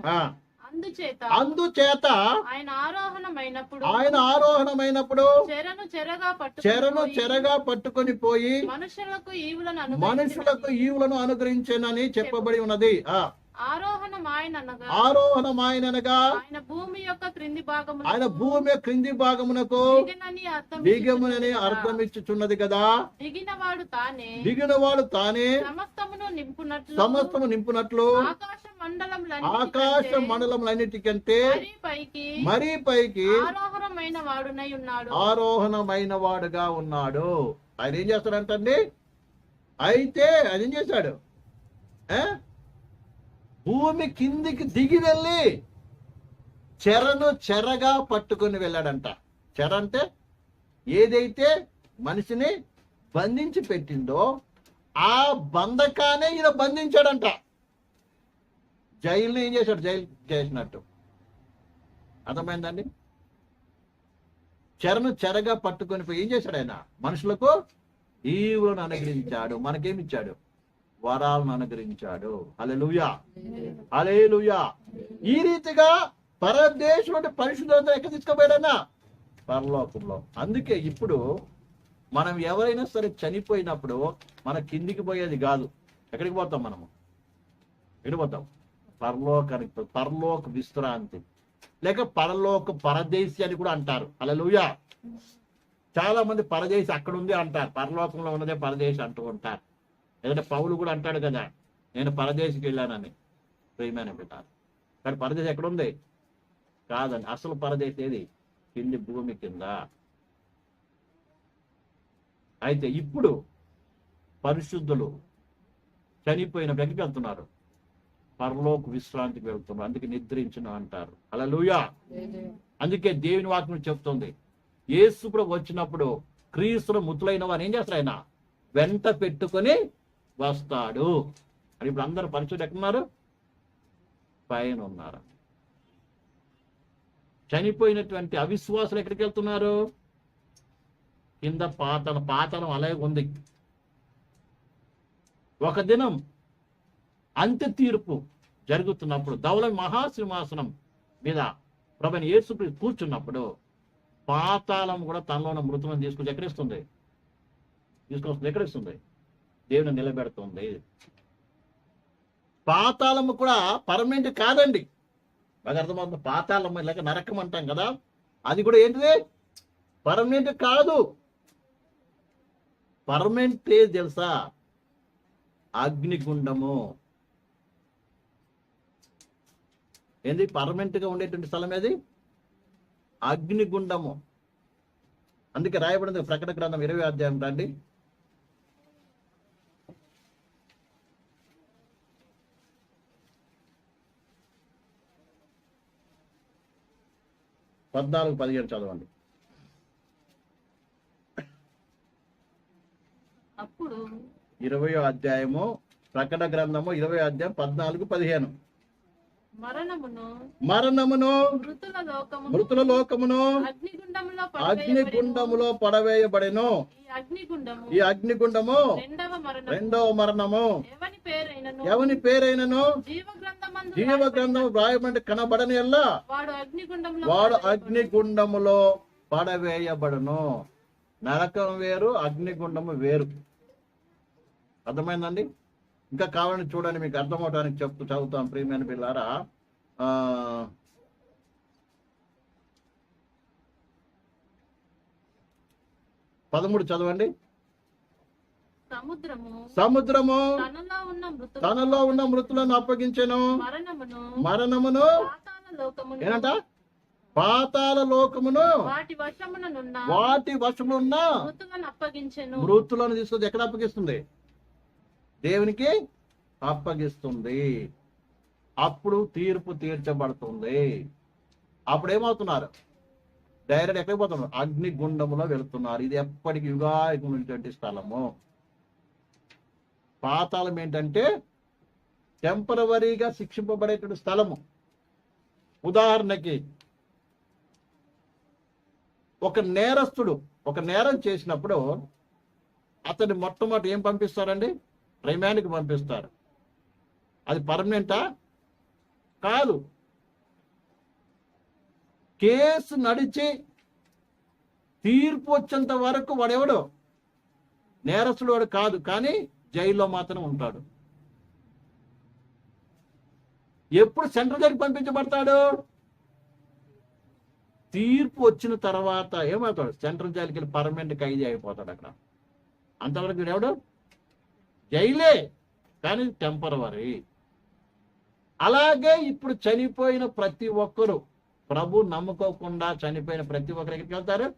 Speaker 1: అందుచేత
Speaker 2: ఆయన
Speaker 1: ఆరోహణమైనప్పుడు
Speaker 2: చెరను చెరగా
Speaker 1: పట్టుకొని పోయి
Speaker 2: మనుషులకు
Speaker 1: ఈవులను అనుగ్రహించేనని చెప్పబడి ఉన్నది. ఆరోహణమాయనగా
Speaker 2: ఆయన భూమి యొక్క క్రింది భాగమునకు
Speaker 1: దిగమునని అర్థమిచ్చుచున్నది కదా. దిగినవాడు తానే సమస్తము నింపునట్లు ఆకాశ మండలములన్నిటికంటే మరీ పైకి ఆరోహణమైన వాడుగా ఉన్నాడు. ఆయన ఏం చేస్తాడంటండి? అయితే ఆయన ఏం చేశాడు? భూమి కిందికి దిగి వెళ్ళి చెరగా పట్టుకొని వెళ్ళాడంట. చెర అంటే ఏదైతే మనిషిని బంధించి పెట్టిందో ఆ బంధకానే ఈయన బంధించాడంట. జైలుని ఏం చేశాడు? జైలు చేసినట్టు. అర్థమైందండి? చెరగా పట్టుకొని పోయి ఏం చేశాడు? ఆయన మనుషులకు ఈవులను అనుగ్రహించాడు. మనకేమిచ్చాడు? వరాలను అనుగ్రహించాడు. హల్లెలూయా, హల్లెలూయా. ఈ రీతిగా పరదేశం అంటే పరిశుద్ధత ఎక్కడ తీసుకుపోయాడన్నా? పరలోకంలో. అందుకే ఇప్పుడు మనం ఎవరైనా సరే చనిపోయినప్పుడు మన కిందికి పోయేది కాదు. ఎక్కడికి పోతాం? మనము ఎక్కడికి పోతాం? పరలోకానికి. పరలోక విశ్రాంతి లేక పరదేశి అని కూడా అంటారు. హల్లెలూయా. చాలా మంది పరదేశి అక్కడ ఉంది అంటారు, పరలోకంలో ఉన్నదే పరదేశి అంటూ ఉంటారు. ఎందుకంటే పౌలు కూడా అంటాడు కదా, నేను పరదేశికి వెళ్ళానని. ప్రియమైన పెట్టారు. కానీ పరదేశం ఎక్కడుంది? కాదండి, అసలు పరదేశం ఏది? కింది భూమి కింద. అయితే ఇప్పుడు పరిశుద్ధులు చనిపోయిన వ్యక్తికి వెళ్తున్నారు, పరలోక విశ్రాంతికి వెళ్తున్నారు. అందుకే నిద్రించిన అంటారు. హల్లెలూయా. అందుకే దేవుని వాక్యం చెప్తుంది, యేసు ప్రభు వచ్చినప్పుడు క్రీస్తును ముతులైన వారు ఏం చేస్తారు? ఆయన వెంట పెట్టుకొని వస్తాడు అని. ఇప్పుడు అందరూ పరిశుద్ధులు ఎక్కడున్నారు? పైన ఉన్నారు. చనిపోయినటువంటి అవిశ్వాసులు ఎక్కడికి వెళ్తున్నారు? కింద పాతాళం అలాగే ఉంది. ఒక దినం అంత్య తీర్పు జరుగుతున్నప్పుడు ధవల మహాసింహాసనం మీద ప్రభువైన యేసు కూర్చున్నప్పుడు పాతాళం కూడా తనలో ఉన్న మృతులను తీసుకొచ్చి ఎక్కడిస్తుంది? ఎక్కడిస్తుంది? దేవుని నిలబెడుతుంది. పాతాళము కూడా పర్మనెంట్ కాదండి. బాగా అర్థమవుతుంది. పాతాళం లేక నరకం అంటాం కదా, అది కూడా ఏంటిది? పర్మనెంట్ కాదు. పర్మనెంట్ ఏది తెలుసా? అగ్నిగుండము. ఏంది పర్మనెంట్ గా ఉండేటువంటి స్థలం ఏది? అగ్నిగుండము. అందుకే రాయబడింది ప్రకటన గ్రంథం 20వ అధ్యాయం రండి. పద్నాలుగు 17 చదవండి.
Speaker 2: అప్పుడు
Speaker 1: 20వ అధ్యాయము ప్రకటన గ్రంథము 20వ అధ్యాయం 14-15. మరణమును మృతుల లోకమును అగ్నిగుండములో పడవేయబడెను. ఈ అగ్నిగుండము రెండవ మరణము. ఎవని పేరైనను జీవ గ్రంథము వ్రాయబడి కనబడని ఎల్లా వాడు అగ్నిగుండములో పడవేయబడను. నరకం వేరు, అగ్నిగుండము వేరు. అర్థమైందండి? ఇంకా కావాలని చూడండి, మీకు అర్థమవడానికి చదువుతాం ప్రియమైన పిల్లారా. 13 చదవండి. సముద్రము తనలో ఉన్న మృతులను అప్పగించెను. మరణమును ఏనంట? పాతాళ లోకమును వాటి వశమున్న మృతులను తీసుకొచ్చి ఎక్కడ అప్పగిస్తుంది? దేవునికి అప్పగిస్తుంది. అప్పుడు తీర్పు తీర్చబడుతుంది. అప్పుడు ఏమవుతున్నారు? డైరెక్ట్ ఎక్కడికి పోతున్నారు? అగ్నిగుండములో వెళుతున్నారు. ఇది ఎప్పటికి యుగాయుగమైనటువంటి స్థలము. పాతాళం ఏంటంటే టెంపరవరీగా శిక్షింపబడేటువంటి స్థలము. ఉదాహరణకి ఒక నేరస్తుడు ఒక నేరం చేసినప్పుడు అతన్ని మొట్టమొదటి ఏం పంపిస్తారండి? రిమాండ్కి పంపిస్తారు. అది పర్మనెంటా? కాదు. కేసు నడిచి తీర్పు వచ్చేంత వరకు వాడెవడు నేరస్తుడు వాడు కాదు, కానీ జైల్లో మాత్రం ఉంటాడు. ఎప్పుడు సెంట్రల్ జైలుకి పంపించబడతాడు? తీర్పు వచ్చిన తర్వాత ఏమవుతాడు? సెంట్రల్ జైలుకి వెళ్ళి పర్మనెంట్ ఖైదీ అయిపోతాడు. అక్కడ అంతవరకు ఎవడు జైలే, కానీ టెంపరవరీ. అలాగే ఇప్పుడు చనిపోయిన ప్రతి ఒక్కరు, ప్రభు నమ్ముకోకుండా చనిపోయిన ప్రతి ఒక్కరు ఎక్కడికి వెళ్తారు?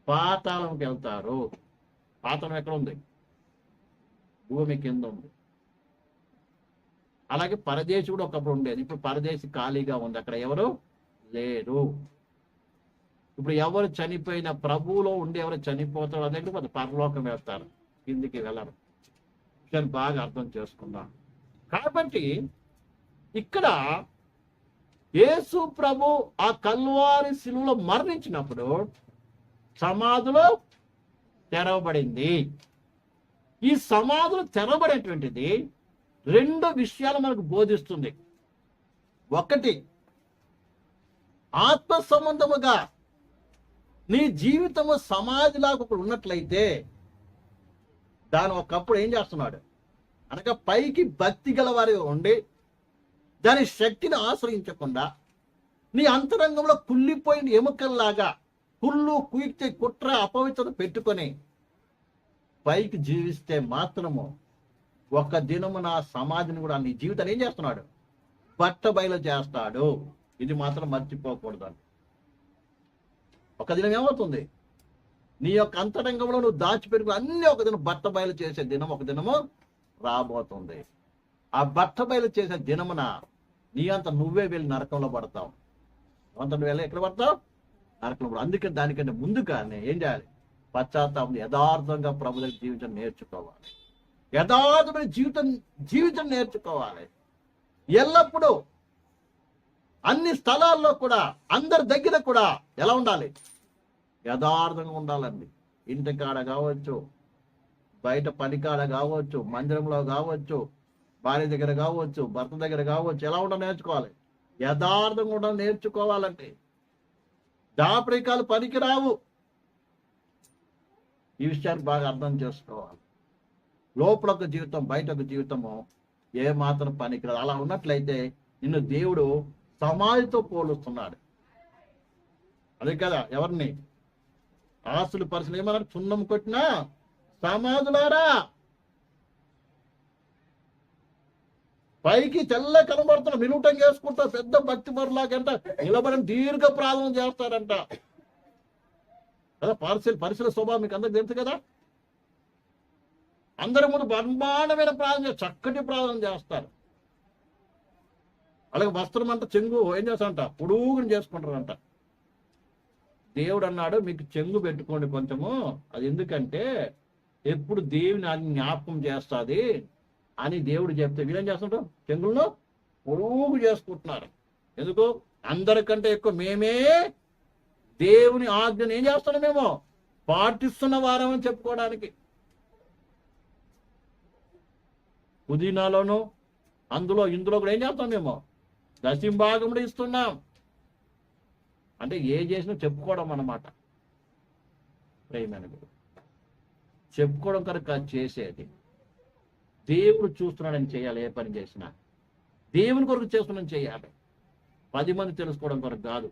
Speaker 1: పాతాళంకి వెళ్తారు. పాతాళం ఎక్కడ ఉంది? భూమి కింద ఉంది. అలాగే పరదేశి కూడా ఒకప్పుడు ఉండేది, ఇప్పుడు పరదేశి ఖాళీగా ఉంది, అక్కడ ఎవరు లేరు. ఇప్పుడు ఎవరు చనిపోయిన ప్రభువులో ఉండి ఎవరు చనిపోతారో అదే కొంత పరలోకం వెళ్తారు, కిందికి వెళ్ళరు. దాన్ని బాగా అర్థం చేసుకుందాం. కాబట్టి ఇక్కడ యేసు ప్రభు ఆ కల్వారి శిలువలో మరణించినప్పుడు సమాధులు తెరవబడింది. ఈ సమాధులు తెరవబడేటువంటిది రెండు విషయాలు మనకు బోధిస్తుంది. ఒకటి, ఆత్మ సంబంధముగా నీ జీవితము సమాధిలాగా ఒకడు ఉన్నట్లయితే దాని ఒకప్పుడు ఏం చేస్తున్నాడు అనగా పైకి భక్తి గలవారి ఉండి దాని శక్తిని ఆశ్రయించకుండా నీ అంతరంగంలో కుళ్ళిపోయిన ఎముకల్లాగా కుళ్ళు కుయిక్తి కుట్ర అపవిత్రత పెట్టుకొని పైకి జీవిస్తే మాత్రము ఒక దినము నా సమాధిని కూడా నీ జీవితాన్ని ఏం చేస్తున్నాడు? బట్ట బయలు చేస్తాడు. ఇది మాత్రం మర్చిపోకూడదండి. ఒక దినం ఏమవుతుంది? నీ యొక్క అంతరంగంలో నువ్వు దాచిపెట్టుకుని అన్ని ఒక దినం బట్ట బయలు చేసే దినం ఒక దినము రాబోతుంది. ఆ బట్ట బయలు చేసే దినమున నీ అంత నువ్వే వెళ్ళి నరకంలో పడతావు. అంత నువ్వు వెళ్ళి ఎక్కడ పడతావు? నరకంలో పడతావు. అందుకని దానికంటే ముందుగానే ఏం చేయాలి? పశ్చాత్తాపం, యథార్థంగా ప్రభు దగ్గర జీవితం నేర్చుకోవాలి. యథార్థమైన జీవితం నేర్చుకోవాలి. ఎల్లప్పుడూ అన్ని స్థలాల్లో కూడా అందరి దగ్గర కూడా ఎలా ఉండాలి? యథార్థంగా ఉండాలండి. ఇంటి కాడ కావచ్చు, బయట పని కాడ కావచ్చు, మందిరంలో కావచ్చు, భార్య దగ్గర కావచ్చు, భర్త దగ్గర కావచ్చు, ఎలా ఉండాలి నేర్చుకోవాలి? యథార్థంగా ఉండాలి నేర్చుకోవాలంటే. దాపరికాలు పనికి రావు. ఈ విషయాన్ని బాగా అర్థం చేసుకోవాలి. లోపల ఒక జీవితం, బయట ఒక జీవితము ఏ మాత్రం పనికిరాదు. అలా ఉన్నట్లయితే నిన్ను దేవుడు సమాధితో పోలుస్తున్నాడు. అదే కదా, ఎవరిని? ఆస్తులు పరిశీలన ఏమన్నారు? సున్నం కొట్టినా సమాధులారా. పైకి తెల్ల కనబడుతున్నా, మిలుటం చేసుకుంటా పెద్ద భక్తి పరులాగంట నిలబడిన దీర్ఘ ప్రార్థన చేస్తారంట కదా. పరిశీల స్వభావం మీకు అందరికి తెలుసు కదా. అందరి ముందు బ్రహ్మాండమైన ప్రార్థన, చక్కటి ప్రార్థన చేస్తారు. అలాగే వస్త్రం అంట చెంగు ఏం చేస్తారంట? పొడుగుని చేసుకుంటారంట. దేవుడు అన్నాడు, మీకు చెంగు పెట్టుకోండి కొంచెము, అది ఎందుకంటే ఎప్పుడు దేవుని అది జ్ఞాపకం చేస్తుంది అని దేవుడు చెప్తే వీళ్ళేం చేస్తుంటారు? చెంగులను పొడుగు చేసుకుంటున్నారు. ఎందుకు? అందరికంటే ఎక్కువ మేమే దేవుని ఆజ్ఞను ఏం చేస్తున్నాం? మేము పాటిస్తున్న వారం అని చెప్పుకోవడానికి. పుదీనాలోను ఇందులో కూడా ఏం చేస్తాం? మేము దశంభాగముడు ఇస్తున్నాం. అంటే ఏ చేసినా చెప్పుకోవడం అన్నమాట. ప్రేమను చెప్పుకోవడం కనుక చేసేది. దేవుడు చూస్తున్నాడని చేయాలి. ఏ పని చేసినా దేవుని కొరకు చేస్తున్నాడని చేయాలి. 10 మంది తెలుసుకోవడం కొరకు కాదు.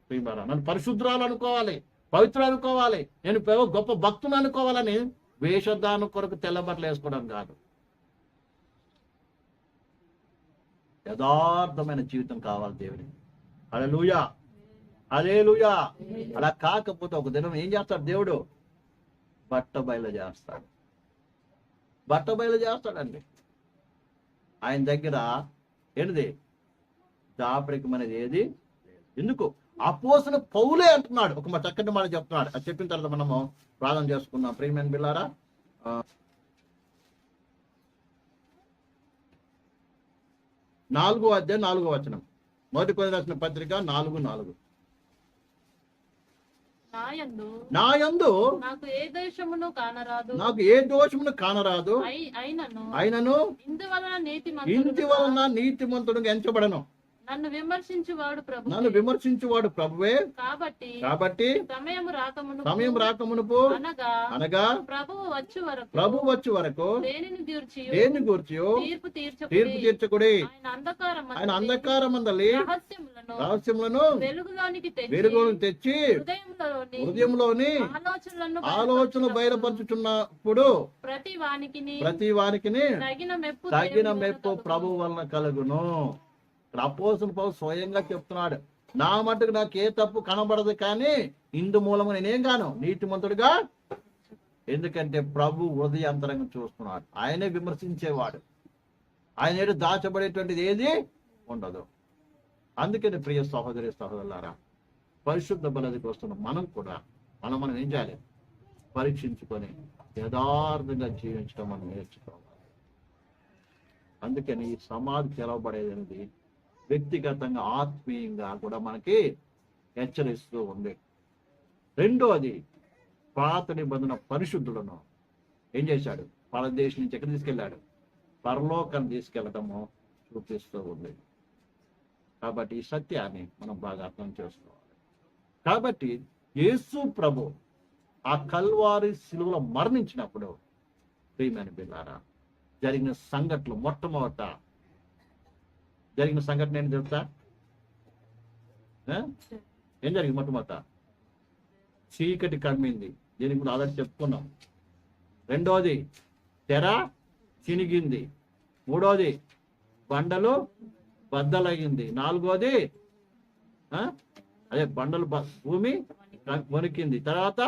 Speaker 1: ప్రేమారా, నన్ను పరిశుద్ధురాలు అనుకోవాలి, పవిత్రులు అనుకోవాలి, నేను గొప్ప భక్తులు అనుకోవాలని వేషధానం కొరకు తెల్లబట్టలు వేసుకోవడం కాదు. యథార్థమైన జీవితం కావాలి దేవుని. హల్లెలూయా, హల్లెలూయా. అలా కాకపోతే ఒక దినం ఏం చేస్తాడు దేవుడు? బట్ట బయలు చేస్తాడు. బట్ట బయలు చేస్తాడండి. ఆయన దగ్గర ఏంటిది? దాపరికం అనేది ఏది? ఎందుకు? అపోస్తలుడైన పౌలే అంటున్నాడు. ఒక చక్కటి మాట చెప్తున్నాడు. అది చెప్పిన తర్వాత మనము ప్రార్థన చేసుకుందాం. ప్రియమైన బిడ్డలారా, 4వ అధ్యాయం 4వ వచనం, మొదటి కొరింథీయులకు రాసిన పత్రిక 4:4. నా యందు
Speaker 2: నాకు ఏ దోషమును కానరాదు, అయినను
Speaker 1: ఇందు వలన
Speaker 2: నీతిమంతుడుగా
Speaker 1: ఎంచబడను.
Speaker 2: నన్ను విమర్శించువాడు ప్రభు.
Speaker 1: నన్ను విమర్శించువాడు ప్రభువే. కాబట్టి
Speaker 2: సమయం
Speaker 1: రాకమునుపు అనగా
Speaker 2: ప్రభువు వచ్చు వరకు
Speaker 1: దేని గూర్చి
Speaker 2: తీర్పు
Speaker 1: తీర్చకుడి.
Speaker 2: ఆయన
Speaker 1: అంధకారమందలి రహస్యములను వెలుగులోనికి తెచ్చి హృదయంలోని ఆలోచన బయలుపరుచుచున్నప్పుడు ప్రతి వానికి తగిన మెప్పు ప్రభు వలన కలుగును. అపోస్తలుడు పౌలు స్వయంగా చెప్తున్నాడు, నా మటుకు నాకు ఏ తప్పు కనబడదు, కానీ ఇందు మూలము నేనేం గాను నీతిమంతుడుగా. ఎందుకంటే ప్రభు హృదయాంతరంగం చూస్తున్నాడు. ఆయనే విమర్శించేవాడు. ఆయన ఏడు దాచబడేటువంటిది ఏది ఉండదు. అందుకని ప్రియ సహోదరి సహోదరులారా, పరిశుద్ధ బలదికి వస్తున్న మనం కూడా మనం ఏం చేయాలి? పరీక్షించుకొని యథార్థంగా జీవించడం మనం నేర్చుకోవాలి. అందుకని ఈ సమాధి తెలవబడేది అనేది వ్యక్తిగతంగా ఆత్మీయంగా కూడా మనకి హెచ్చరిస్తూ ఉంది. రెండోది, పాత నిబంధన పరిశుద్ధులను ఏం చేశాడు? పరదేశం నుంచి ఎక్కడ తీసుకెళ్ళాడు? పరలోకాన్ని తీసుకెళ్ళటము చూపిస్తూ ఉంది. కాబట్టి ఈ సత్యాన్ని మనం బాగా అర్థం చేసుకోవాలి. కాబట్టి యేసు ప్రభు ఆ కల్వారి శిలువలో మరణించినప్పుడు ప్రియమైన బిడ్డలారా, జరిగిన సంఘటనలు, మొట్టమొదట జరిగిన సంఘటన ఏంటి తెలుసా? ఏం జరిగింది? మొట్టమొదట చీకటి కమ్మింది. దీనికి ముందు ఆల్రెడీ చెప్పుకున్నాం. రెండోది, తెర చినిగింది. మూడోది, బండలు బద్దలయ్యింది. నాలుగోది, అదే బండలు భూమి వణికింది. తర్వాత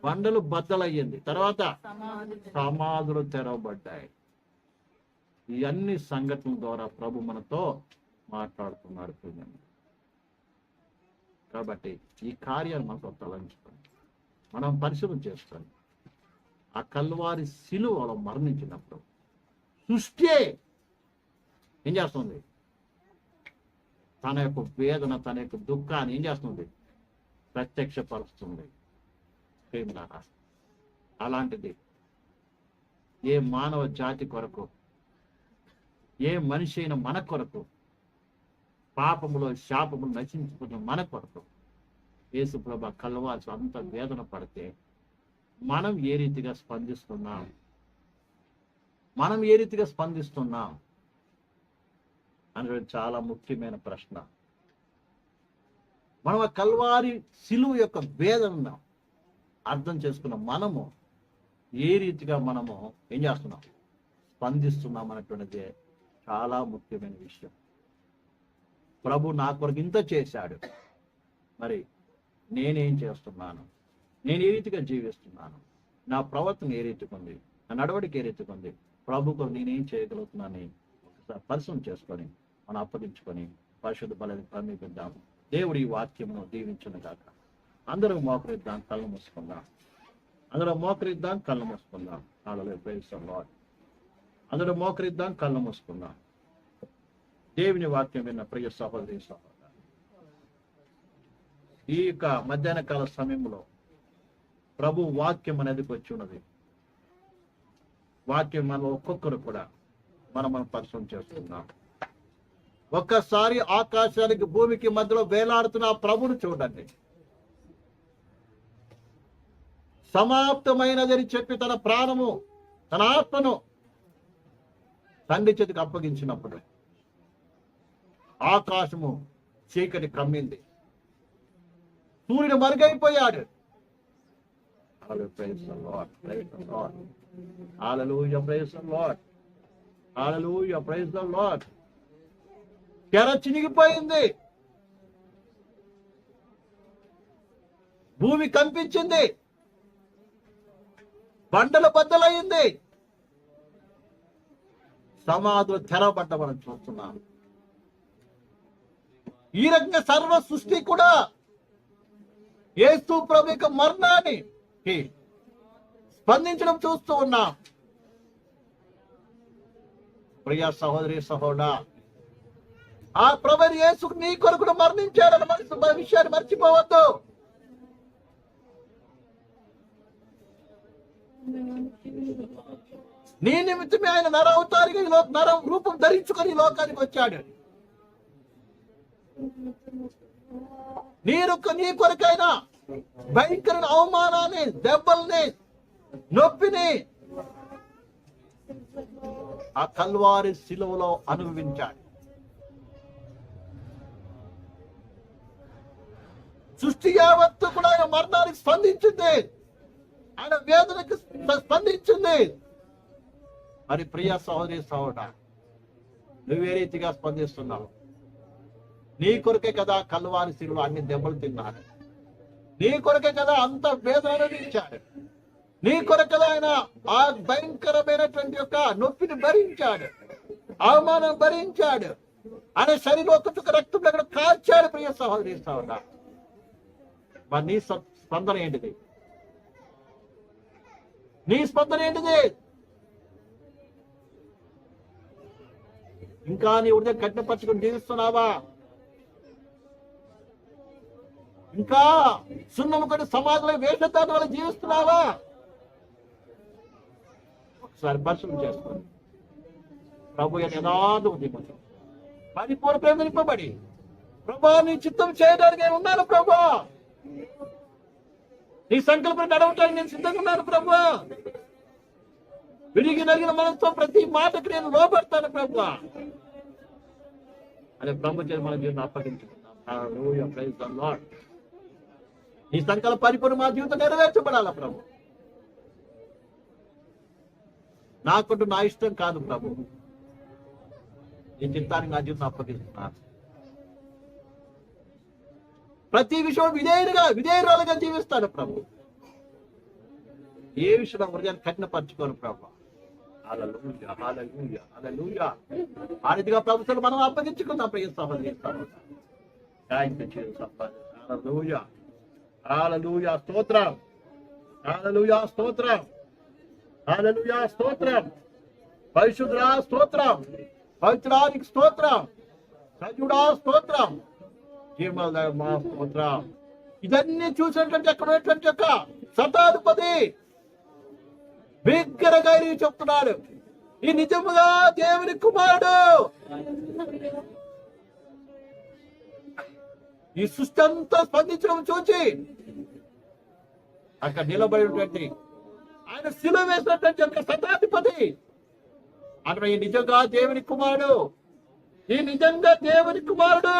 Speaker 1: బండలు బద్దలయ్యింది. తర్వాత సమాధులు తెరవబడ్డాయి. ఈ అన్ని సంఘటనల ద్వారా ప్రభు మనతో మాట్లాడుతున్నాడు. కాబట్టి ఈ కార్యాలు మనతో తలంచుకొని మనం పరిశీలన చేసుకొని ఆ కల్వారి శిలువలో మరణించినప్పుడు సృష్టి ఏం చేస్తుంది? తన యొక్క వేదన, తన యొక్క దుఃఖాన్ని ఏం చేస్తుంది? ప్రత్యక్షపరుస్తుంది. అలాంటిది ఏ మానవ జాతి కొరకు, ఏ మనిషి అయిన మన కొరకు, పాపములో శాపములు నశించుకున్న మన కొరకు యేసు ప్రభు కల్వారి అంత వేదన పడితే మనం ఏ రీతిగా స్పందిస్తున్నాం? అనేది చాలా ముఖ్యమైన ప్రశ్న. మనం ఆ కల్వారి శిలువ యొక్క వేదనను అర్థం చేసుకున్న మనము ఏ రీతిగా మనము ఏం చేస్తున్నాం? స్పందిస్తున్నాం అనేటువంటిది చాలా ముఖ్యమైన విషయం. ప్రభు నా కొరకు ఇంత చేశాడు, మరి నేనేం చేస్తున్నాను? నేను ఏ రీతిగా జీవిస్తున్నాను? నా ప్రవర్తన ఏ రీతిగా ఉంది? నా నడవడిక ఏ రీతిగా ఉంది? ప్రభు కొరకు నేనేం చేయగలుగుతున్నానని ఒకసారి పరిశీలన చేసుకొని మనం అప్పగించుకొని పరిశుద్ధ బలాన్ని సమీపిద్దాము. దేవుడి ఈ వాక్యమును దీవించును గాక. అందరూ మోకరిద్దాం, కళ్ళు మూసుకుందాం. అందరూ మోకరిద్దాం, కళ్ళు మూసుకుందాం. దేవుని వాక్యం విన్న ప్రియ సహోదరి సహోదరు, ఈ యొక్క మధ్యాహ్న కాల సమయంలో ప్రభు వాక్యం అనేది వచ్చి ఉన్నది. వాక్యం మనలో ఒక్కొక్కరు కూడా మనం పరిశీలన చేసుకుందాం. ఒక్కసారి ఆకాశానికి భూమికి మధ్యలో వేలాడుతున్న ప్రభుని చూడండి. సమాప్తమైనదని చెప్పి తన ప్రాణము, తన ఆత్మను తండ్రి చేతికి అప్పగించినప్పుడు ఆకాశము చీకటి కమ్మింది. సూర్యుడు మరుగైపోయాడు. తెర చినిగిపోయింది. భూమి కంపించింది. బండలు బద్దలయ్యింది. సమాధులు తెరవబడ్డ మనం చూస్తున్నాం. ఈ రకంగా సర్వ సృష్టి కూడా యేసు ప్రభు యొక్క మరణానికి స్పందించడం చూస్తూ ఉన్నాం. ప్రియ సహోదరి సహోదరా, ఆ ప్రభు యేసు నీ కొరకు మరణించాడన్న విషయాన్ని మర్చిపోవద్దు. నీ నిమిత్తమే ఆయన నర అవతారిగా నరం రూపం ధరించుకొని లోకానికి వచ్చాడు. నీ కొరకైనా భయంకర అవమానాన్ని, దెబ్బల్ని, నొప్పిని ఆ కల్వారి శిలువలో అనుభవించాడు. సృష్టి యావత్తు కూడా ఆయన మరణానికి స్పందించింది, ఆయన వేదనకి స్పందించింది. మరి ప్రియ సహోదరి సహోదరా, నువ్వే రీతిగా స్పందిస్తున్నావు? నీ కొరకే కదా కల్వారి శిలువ అన్ని దెబ్బలు తిన్నాడు, నీ కొరకే కదా అంత వేదన అనుభవించాడు, నీ కొరకు కదా ఆయన ఆ భయంకరమైనటువంటి యొక్క నొప్పిని భరించాడు, అవమానం భరించాడు, ఆయన శరీరం ఒక చుక్క రక్తం అక్కడ కాల్చాడు. ప్రియ సహోదరి సహోదరా, మరి నీ స్పందన ఏంటిది? నీ స్పందన ఏంటిది? ఇంకా నీ హృదయం కఠినపరచుకుని జీవిస్తున్నావా? ఇంకా సున్నము కొన్ని సమాజంలో వేషధారణ వల్ల జీవిస్తున్నావా? ఒకసారి పరిశీలన చేసుకోండి. ప్రభు యథార్థ ఉద్యమం పరిపూర్ణ ప్రేమ నింపబడి, ప్రభా నీ చిత్తం చేయడానికి నేను ఉన్నాను ప్రభా, నీ సంకల్పం నడవటానికి నేను సిద్ధంగా ఉన్నాను ప్రభా, విరిగి నలిగిన మనసుతో ప్రతి మాటకు నేను లోబడతాను ప్రభా అనే ప్రభు చేసి మన జీవితం అప్పగించుకున్నాం. నీ సంకల్ప పరిపూర్ణ మా జీవితం నెరవేర్చబడాలా ప్రభు. నాకుంటూ నా ఇష్టం కాదు ప్రభు, నీ చిత్తానికి నా జీవితం అప్పగిస్తున్నాను. ప్రతి విషయం విధేయురాలుగా జీవిస్తాను ప్రభు. ఏ విషయంలో హృదయాన్ని కఠినపరచుకోను ప్రభు. హల్లెలూయా, హల్లెలూయా, హల్లెలూయా. ఆ రీతిగా ప్రభుత్వం మనం అప్పగించుకుందాం ప్రియ సహోదరి సహోదరులారా. Thank you Jesus. హల్లెలూయా, హల్లెలూయా, స్తోత్రం, హల్లెలూయా, స్తోత్రం, హల్లెలూయా, స్తోత్రం. పరిశుద్ధుడా స్తోత్రం, పవిత్రానికి స్తోత్రం, సజీవుడా స్తోత్రం, జీవమా స్తోత్రం. ఇదన్నీ చూసినటువంటి అక్కడ ఉన్నటువంటి యొక్క శతాధిపతి బిగ్గరగా చెప్తున్నాడు, ఈ నిజముగా దేవుని కుమారుడు. ఈ సృష్టి అంతా స్పందించడం చూచి అక్కడ నిలబడినటువంటి ఆయన శిలువ వేసినటువంటి యొక్క శతాధిపతి అక్కడ ఈ నిజంగా దేవుని కుమారుడు, ఈ నిజంగా దేవుని కుమారుడు,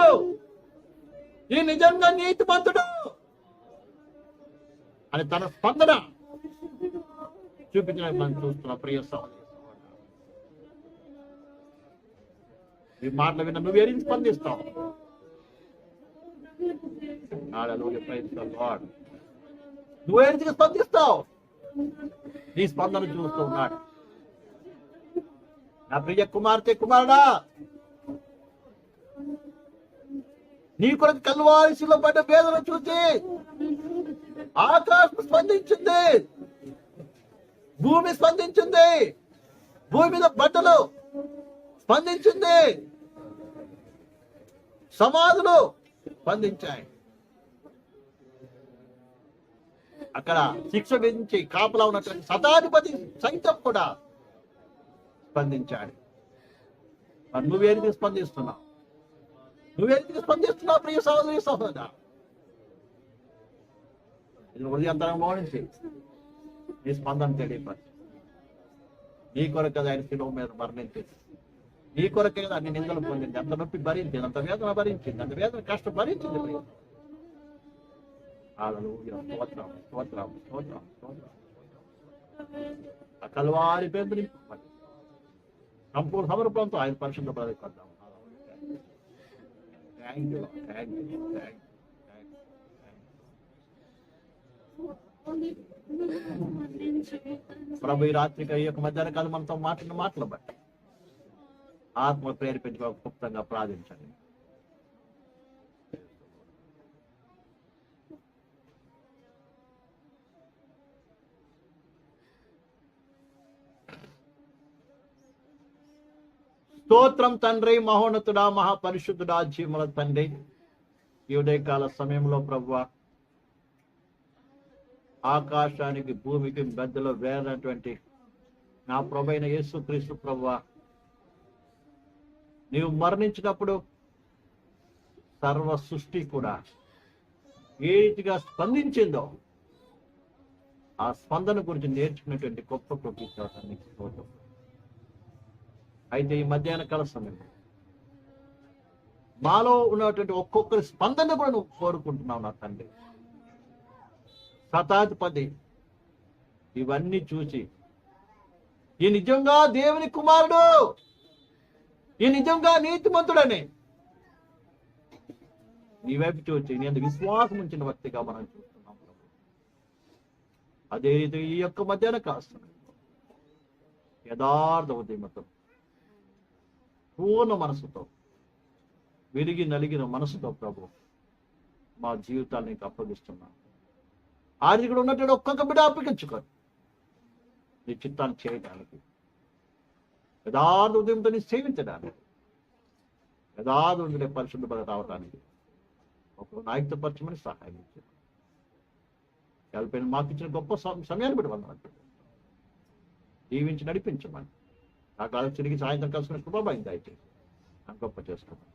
Speaker 1: ఈ నిజంగా నీతిమంతుడు అని తన స్పందన చూపించడానికి మనం చూస్తున్నాం. ప్రియ సహోదరి, ఈ మాటలు విన్న నువ్వు ఏం స్పందిస్తావు? నువ్వు ఏ రీతిగా స్పందిస్తావు? నీ స్పందన చూస్తూ ఉన్నాడు. నా ప్రియ కుమార్తె, కుమారుడా, నీ కొరకు కల్వారి శిలువ పడ్డ వేదన చూసి ఆకాశం స్పందించింది, భూమి స్పందించింది, భూమి మీద బట్టలు స్పందించింది, సమాధులు స్పందించాయి. అక్కడ శిక్ష విధించి కాపలా ఉన్నటువంటి శతాధిపతి సైతం కూడా స్పందించాడు. మరి నువ్వేది స్పందిస్తున్నావు? నువ్వేది స్పందిస్తున్నావు ప్రియ సహోదరి సహోదరా? ఇది హృదయంతరం మౌనించి నీ స్పందన తెలియపరచు. నీ కొరకు కదా ఆయన శిలువ మీద మరణించింది, నీ కొరకే కదా అన్ని నిందలు పొందింది, అంత నొప్పి భరించింది, అంత వేదన భరించింది, అంత వేదన కష్టం భరించింది. స్తోత్రం, స్తోత్రం, స్తోత్రం, స్తోత్రం. ఆ కల్వారి పేరు సంపూర్ణ సమర్పణతో ఆయన పరిశుద్ధ ప్రవేశిద్దాం. Thank you, thank you, thank you. ప్రభు ఈ రాత్రికి ఈ యొక్క మధ్యాహ్న కాలం మనతో మాట్లాడిన మాటలు బట్టి ఆత్మ ప్రేరేపించి గుప్తంగా ప్రార్థించండి. స్తోత్రం తండ్రి, మహోన్నతుడా, మహాపరిశుద్ధుడా, జీవముల తండ్రి, ఈ ఉదయకాల సమయంలో ప్రభువా ఆకాశానికి భూమికి మధ్యలో వేరైనటువంటి నా ప్రభైన యేసుక్రీస్తు ప్రభువా, నీవు మరణించినప్పుడు సర్వ సృష్టి కూడా ఏ రీతిగా స్పందించిందో ఆ స్పందన గురించి నేర్చుకునేటువంటి గొప్ప ప్రభుత్వం. అయితే ఈ మధ్యాహ్న కాల సమయంలో మాలో ఉన్నటువంటి ఒక్కొక్కరి స్పందన కూడా నువ్వు కోరుకుంటున్నావు నా తండ్రి. శతాధిపతి ఇవన్నీ చూసి ఈ నిజంగా దేవుని కుమారుడు, ఈ నిజంగా నీతిమంతుడని నీ వైపు చూచి నీ అందు విశ్వాసం ఉంచిన వ్యక్తిగా మనం చూస్తున్నాం. అదే రీతి ఈ యొక్క మధ్యాహ్న కాస్త యథార్థ ఉద్యమతో పూర్ణ మనసుతో విరిగి నలిగిన మనసుతో ప్రభు మా జీవితాన్ని నీకు అప్పగిస్తున్నాం. ఆదిలో ఉన్నటువంటి ఒక్కొక్క బిడ్డ అప్పగించుకొని నీ చిత్తాన్ని చేయడానికి, యథార్థ ఉదయంతో నీ సేవించడానికి, యథార్థ ఉండే పరిశుద్ధ బల రావడానికి ఒక నాయకత్వపరచమని సహాయం ఇచ్చారు. కలిపిన మాకు ఇచ్చిన గొప్ప సమయాన్ని బట్టి వందనాలు. జీవించి నడిపించమని ఆ కాలం తిరిగి సాయంత్రం కలుసుకునే కృపభాగ్యం దయచేసి అని గొప్ప చేసుకున్నాం.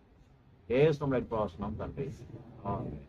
Speaker 1: ఏ సమయంలో ప్రార్థిస్తున్నాం తండ్రి. ఆమేన్.